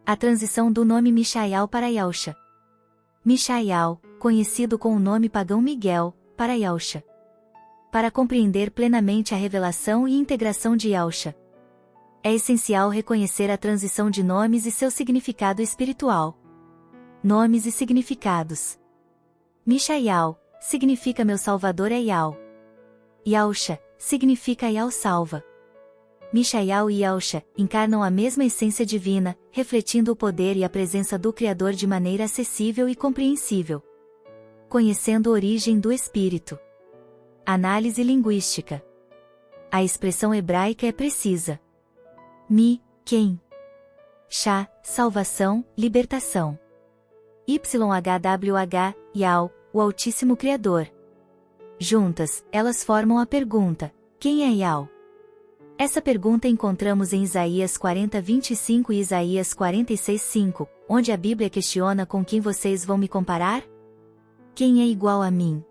A transição do nome Michael para Yahusha. Michael, conhecido com o nome pagão Miguel, para Yahusha. Para compreender plenamente a revelação e integração de Yahusha, é essencial reconhecer a transição de nomes e seu significado espiritual. Nomes e significados. Michael significa meu Salvador é Yah. Yahusha significa Yah salva. Michael e Yahusha encarnam a mesma essência divina, refletindo o poder e a presença do Criador de maneira acessível e compreensível. Conhecendo a origem do Espírito. Análise linguística. A expressão hebraica é precisa. Mi, quem? Shá, salvação, libertação. YHWH, Yah, o Altíssimo Criador. Juntas, elas formam a pergunta: quem é Yah? Essa pergunta encontramos em Isaías 40:25 e Isaías 46:5, onde a Bíblia questiona com quem vocês vão me comparar? Quem é igual a mim?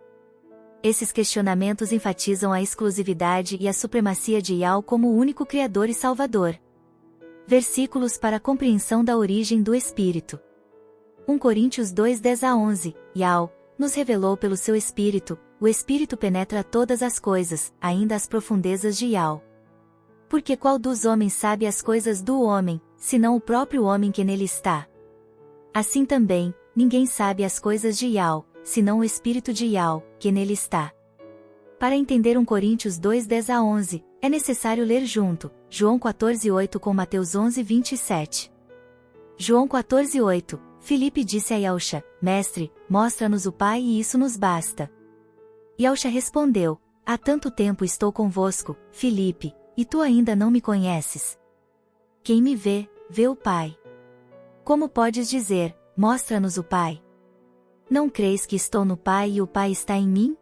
Esses questionamentos enfatizam a exclusividade e a supremacia de Yah como o único Criador e Salvador. Versículos para a compreensão da origem do Espírito. 1 Coríntios 2:10-11, Yah nos revelou pelo seu Espírito, o Espírito penetra todas as coisas, ainda as profundezas de Yah. Porque qual dos homens sabe as coisas do homem, senão o próprio homem que nele está? Assim também, ninguém sabe as coisas de Yah, senão o Espírito de Yah, que nele está. Para entender 1 Coríntios 2:10-11, é necessário ler junto, João 14:8 com Mateus 11:27. João 14:8, Filipe disse a Yahusha: Mestre, mostra-nos o Pai e isso nos basta. Yahusha respondeu: Há tanto tempo estou convosco, Filipe, e tu ainda não me conheces? Quem me vê, vê o Pai. Como podes dizer, mostra-nos o Pai? Não creis que estou no Pai e o Pai está em mim?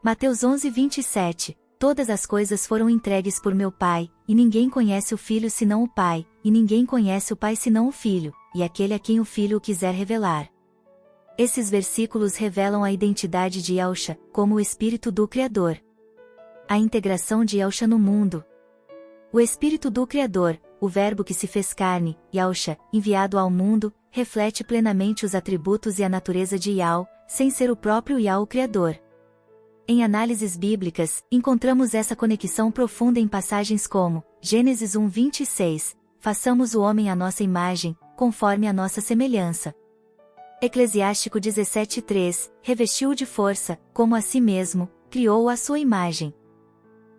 Mateus 11:27, Todas as coisas foram entregues por meu Pai, e ninguém conhece o Filho senão o Pai, e ninguém conhece o Pai senão o Filho, e aquele a quem o Filho o quiser revelar. Esses versículos revelam a identidade de Yahusha, como o Espírito do Criador. A integração de Yahusha no mundo. O Espírito do Criador, o Verbo que se fez carne, Yahusha, enviado ao mundo, reflete plenamente os atributos e a natureza de Yah, sem ser o próprio Yah o Criador. Em análises bíblicas, encontramos essa conexão profunda em passagens como Gênesis 1:26, Façamos o homem à nossa imagem, conforme a nossa semelhança. Eclesiástico 17:3, Revestiu-o de força, como a si mesmo, criou-o à sua imagem.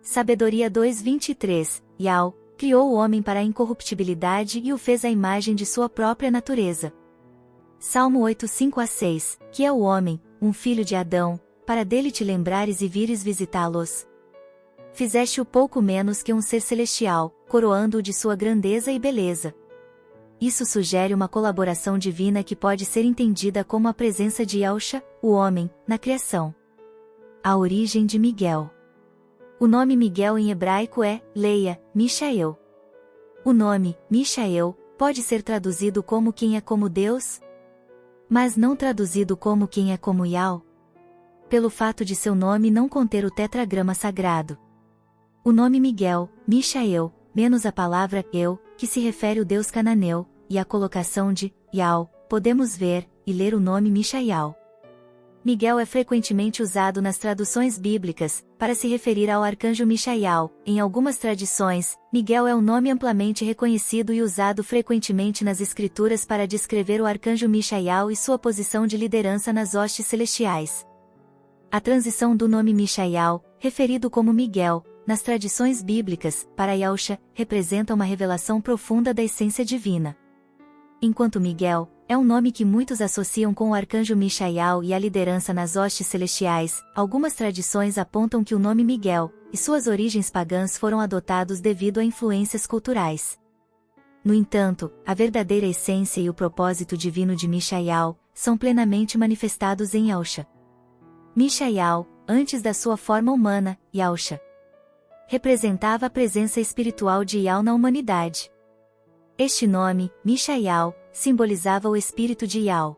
Sabedoria 2:23, Yah criou o homem para a incorruptibilidade e o fez à imagem de sua própria natureza. Salmo 8:5-6, que é o homem, um filho de Adão, para dele te lembrares e vires visitá-los. Fizeste-o pouco menos que um ser celestial, coroando-o de sua grandeza e beleza. Isso sugere uma colaboração divina que pode ser entendida como a presença de Yahusha, o homem, na criação. A origem de Miguel. O nome Miguel em hebraico é Leia, Michael. O nome, Michael, pode ser traduzido como quem é como Deus, mas não traduzido como quem é como Yah, pelo fato de seu nome não conter o tetragrama sagrado. O nome Miguel, Michael, menos a palavra eu, que se refere ao deus cananeu, e a colocação de Yah, podemos ver e ler o nome Michael. Miguel é frequentemente usado nas traduções bíblicas, para se referir ao arcanjo Michael. Em algumas tradições, Miguel é um nome amplamente reconhecido e usado frequentemente nas escrituras para descrever o arcanjo Michael e sua posição de liderança nas hostes celestiais. A transição do nome Michael, referido como Miguel, nas tradições bíblicas, para Yahusha, representa uma revelação profunda da essência divina. Enquanto Miguel é um nome que muitos associam com o arcanjo Michael e a liderança nas hostes celestiais, algumas tradições apontam que o nome Miguel e suas origens pagãs foram adotados devido a influências culturais. No entanto, a verdadeira essência e o propósito divino de Michael são plenamente manifestados em Yahusha. Michael, antes da sua forma humana, Yahusha, representava a presença espiritual de Yah na humanidade. Este nome, Michael, simbolizava o espírito de Yah,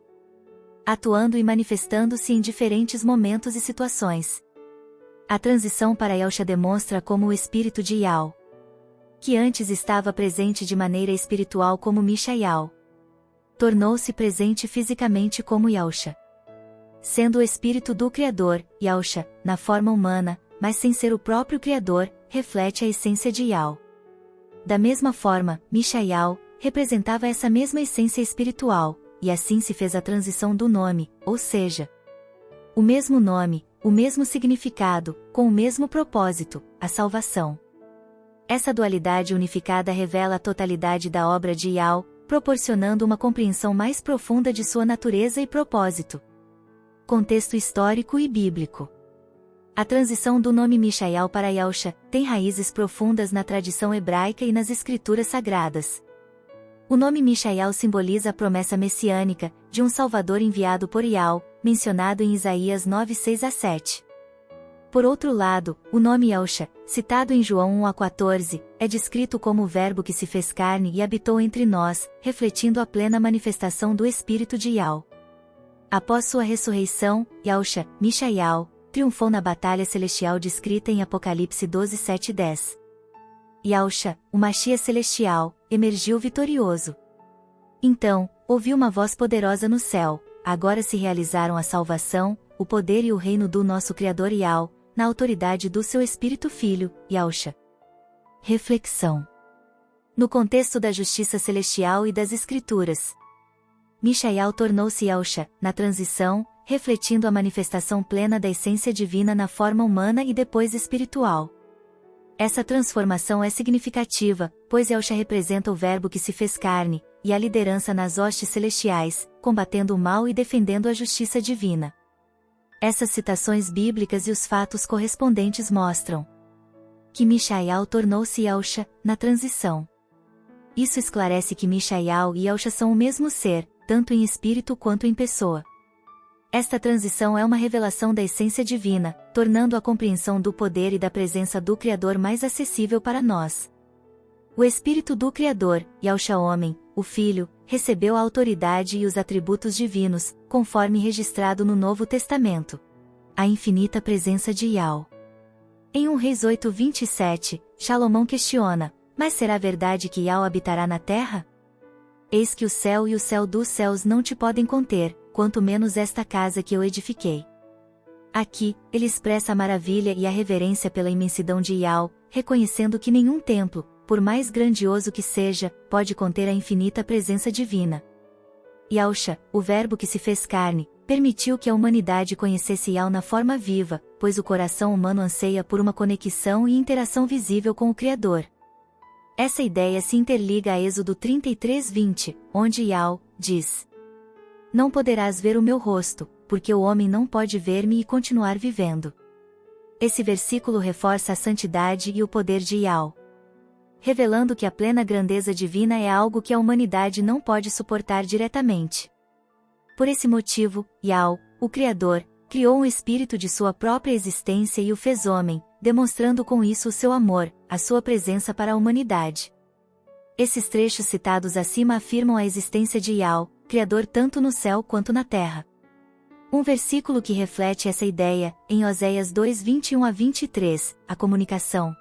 atuando e manifestando-se em diferentes momentos e situações. A transição para Yahusha demonstra como o espírito de Yah, que antes estava presente de maneira espiritual como Michael, tornou-se presente fisicamente como Yahusha. Sendo o espírito do Criador, Yahusha, na forma humana, mas sem ser o próprio Criador, reflete a essência de Yah. Da mesma forma, Mishael representava essa mesma essência espiritual, e assim se fez a transição do nome, ou seja, o mesmo nome, o mesmo significado, com o mesmo propósito, a salvação. Essa dualidade unificada revela a totalidade da obra de Yah, proporcionando uma compreensão mais profunda de sua natureza e propósito. Contexto histórico e bíblico. A transição do nome Mishael para Yahusha tem raízes profundas na tradição hebraica e nas escrituras sagradas. O nome Mishael simboliza a promessa messiânica de um Salvador enviado por Yah, mencionado em Isaías 9:6-7. Por outro lado, o nome Yahusha, citado em João 1:14, é descrito como o Verbo que se fez carne e habitou entre nós, refletindo a plena manifestação do Espírito de Yah. Após sua ressurreição, Yahusha, Mishael, triunfou na batalha celestial descrita em Apocalipse 12:7-10. Yahusha, o Mashiach celestial, emergiu vitorioso. Então, ouvi uma voz poderosa no céu: agora se realizaram a salvação, o poder e o reino do nosso Criador Yah, na autoridade do seu Espírito Filho, Yahusha. Reflexão. No contexto da justiça celestial e das Escrituras, Mishael tornou-se Yahusha, na transição, refletindo a manifestação plena da essência divina na forma humana e depois espiritual. Essa transformação é significativa, pois Yahusha representa o Verbo que se fez carne, e a liderança nas hostes celestiais, combatendo o mal e defendendo a justiça divina. Essas citações bíblicas e os fatos correspondentes mostram que Mishael tornou-se Yahusha, na transição. Isso esclarece que Mishael e Yahusha são o mesmo ser, tanto em espírito quanto em pessoa. Esta transição é uma revelação da essência divina, tornando a compreensão do poder e da presença do Criador mais acessível para nós. O Espírito do Criador, Yahusha homem, o Filho, recebeu a autoridade e os atributos divinos, conforme registrado no Novo Testamento. A infinita presença de Yah. Em 1 Reis 8:27, Salomão questiona: mas será verdade que Yah habitará na terra? Eis que o céu e o céu dos céus não te podem conter, quanto menos esta casa que eu edifiquei. Aqui, ele expressa a maravilha e a reverência pela imensidão de Yah, reconhecendo que nenhum templo, por mais grandioso que seja, pode conter a infinita presença divina. Yahusha, o Verbo que se fez carne, permitiu que a humanidade conhecesse Yah na forma viva, pois o coração humano anseia por uma conexão e interação visível com o Criador. Essa ideia se interliga a Êxodo 33:20, onde Yah diz: não poderás ver o meu rosto, porque o homem não pode ver-me e continuar vivendo. Esse versículo reforça a santidade e o poder de Yah, revelando que a plena grandeza divina é algo que a humanidade não pode suportar diretamente. Por esse motivo, Yah, o Criador, criou um espírito de sua própria existência e o fez homem, demonstrando com isso o seu amor, a sua presença para a humanidade. Esses trechos citados acima afirmam a existência de Yah, Criador tanto no céu quanto na terra. Um versículo que reflete essa ideia, em Oséias 2:21-23, a comunicação.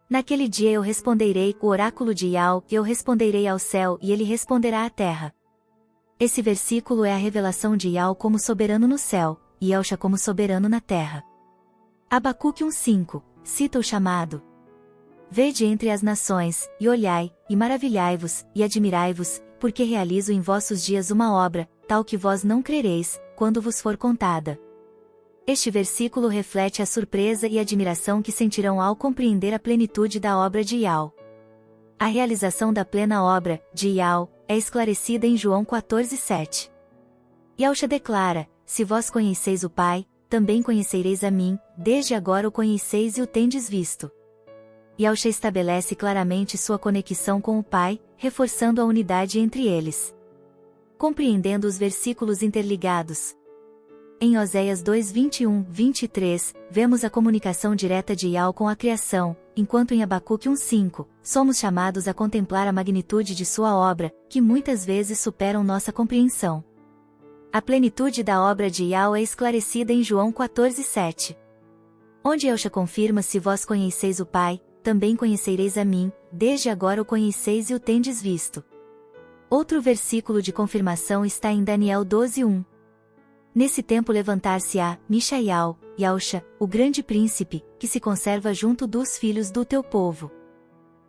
Naquele dia eu responderei, o oráculo de Yah, eu responderei ao céu e ele responderá à terra. Esse versículo é a revelação de Yah como soberano no céu, e Yahusha como soberano na terra. Abacuque 1:5, cita o chamado: vede entre as nações, e olhai, e maravilhai-vos, e admirai-vos, porque realizo em vossos dias uma obra, tal que vós não crereis, quando vos for contada. Este versículo reflete a surpresa e admiração que sentirão ao compreender a plenitude da obra de Yah. A realização da plena obra, de Yah, é esclarecida em João 14:7. Yahusha declara: se vós conheceis o Pai, também conhecereis a mim, desde agora o conheceis e o tendes visto. Yahusha estabelece claramente sua conexão com o Pai, reforçando a unidade entre eles. Compreendendo os versículos interligados. Em Oséias 2:21-23, vemos a comunicação direta de Yah com a criação, enquanto em Abacuque 1:5, somos chamados a contemplar a magnitude de sua obra, que muitas vezes superam nossa compreensão. A plenitude da obra de Yah é esclarecida em João 14:7. Onde Yahusha confirma: se vós conheceis o Pai, também conhecereis a mim, desde agora o conheceis e o tendes visto. Outro versículo de confirmação está em Daniel 12:1. Nesse tempo levantar-se-á Mishael, Yausha, o grande príncipe, que se conserva junto dos filhos do teu povo.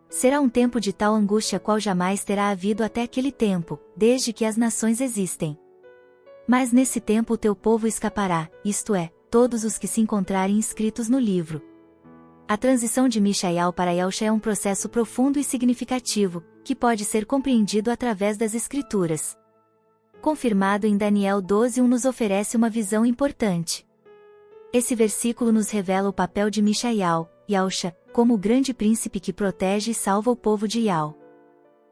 Será um tempo de tal angústia qual jamais terá havido até aquele tempo, desde que as nações existem. Mas nesse tempo o teu povo escapará, isto é, todos os que se encontrarem inscritos no livro. A transição de Mishael para Yausha é um processo profundo e significativo, que pode ser compreendido através das Escrituras. Confirmado em Daniel 12:1 nos oferece uma visão importante. Esse versículo nos revela o papel de Mishael, Yausha, como o grande príncipe que protege e salva o povo de Yao.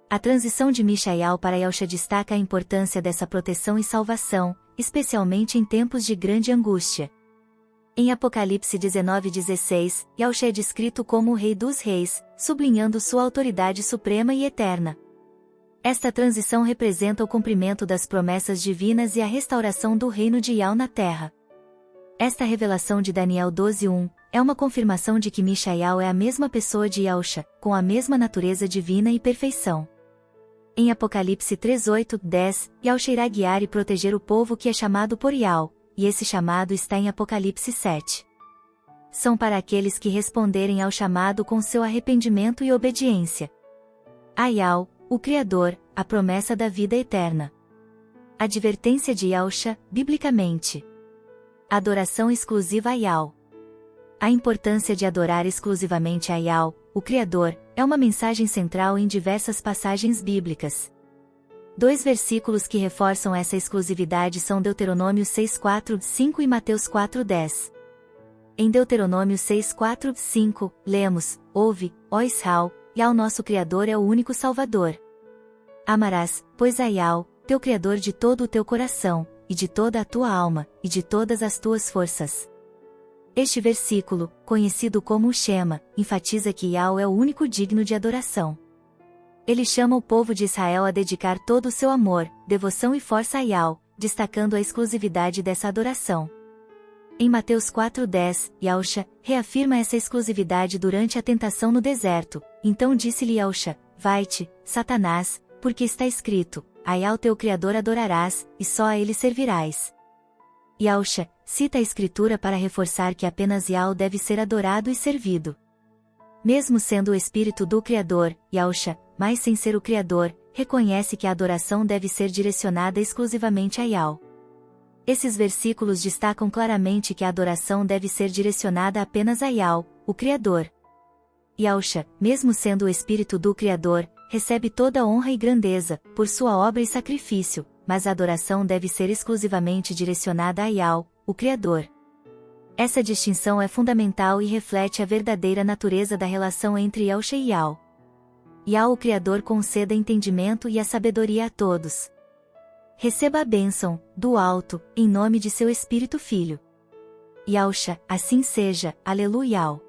A transição de Mishael para Yausha destaca a importância dessa proteção e salvação, especialmente em tempos de grande angústia. Em Apocalipse 19:16, Yausha é descrito como o Rei dos Reis, sublinhando sua autoridade suprema e eterna. Esta transição representa o cumprimento das promessas divinas e a restauração do reino de Yao na terra. Esta revelação de Daniel 12:1 é uma confirmação de que Mishael é a mesma pessoa de Yausha, com a mesma natureza divina e perfeição. Em Apocalipse 3:8-10, Yausha irá guiar e proteger o povo que é chamado por Yao, e esse chamado está em Apocalipse 7. São para aqueles que responderem ao chamado com seu arrependimento e obediência. A Yao, o Criador, a promessa da vida eterna. Advertência de Yausha, biblicamente. Adoração exclusiva a Yao. A importância de adorar exclusivamente a Yao, o Criador, é uma mensagem central em diversas passagens bíblicas. 2 versículos que reforçam essa exclusividade são Deuteronômio 6:4-5 e Mateus 4:10. Em Deuteronômio 6:4-5, lemos: Ouve, ó Israel, Yao nosso Criador é o único Salvador. Amarás, pois a Yao, teu Criador de todo o teu coração, e de toda a tua alma, e de todas as tuas forças. Este versículo, conhecido como o Shema, enfatiza que Yao é o único digno de adoração. Ele chama o povo de Israel a dedicar todo o seu amor, devoção e força a Yao, destacando a exclusividade dessa adoração. Em Mateus 4:10, Yausha reafirma essa exclusividade durante a tentação no deserto. Então disse-lhe Yausha: Vai-te, Satanás, porque está escrito: a Yao teu Criador adorarás, e só a ele servirás. Yausha cita a Escritura para reforçar que apenas Yao deve ser adorado e servido. Mesmo sendo o Espírito do Criador, Yausha, mas sem ser o Criador, reconhece que a adoração deve ser direcionada exclusivamente a Yao. Esses versículos destacam claramente que a adoração deve ser direcionada apenas a Yao, o Criador. Yausha, mesmo sendo o Espírito do Criador, recebe toda a honra e grandeza, por sua obra e sacrifício, mas a adoração deve ser exclusivamente direcionada a Yao, o Criador. Essa distinção é fundamental e reflete a verdadeira natureza da relação entre Yausha e Yao. Yao o Criador conceda entendimento e a sabedoria a todos. Receba a bênção, do alto, em nome de seu Espírito Filho. Yausha, assim seja, Aleluia.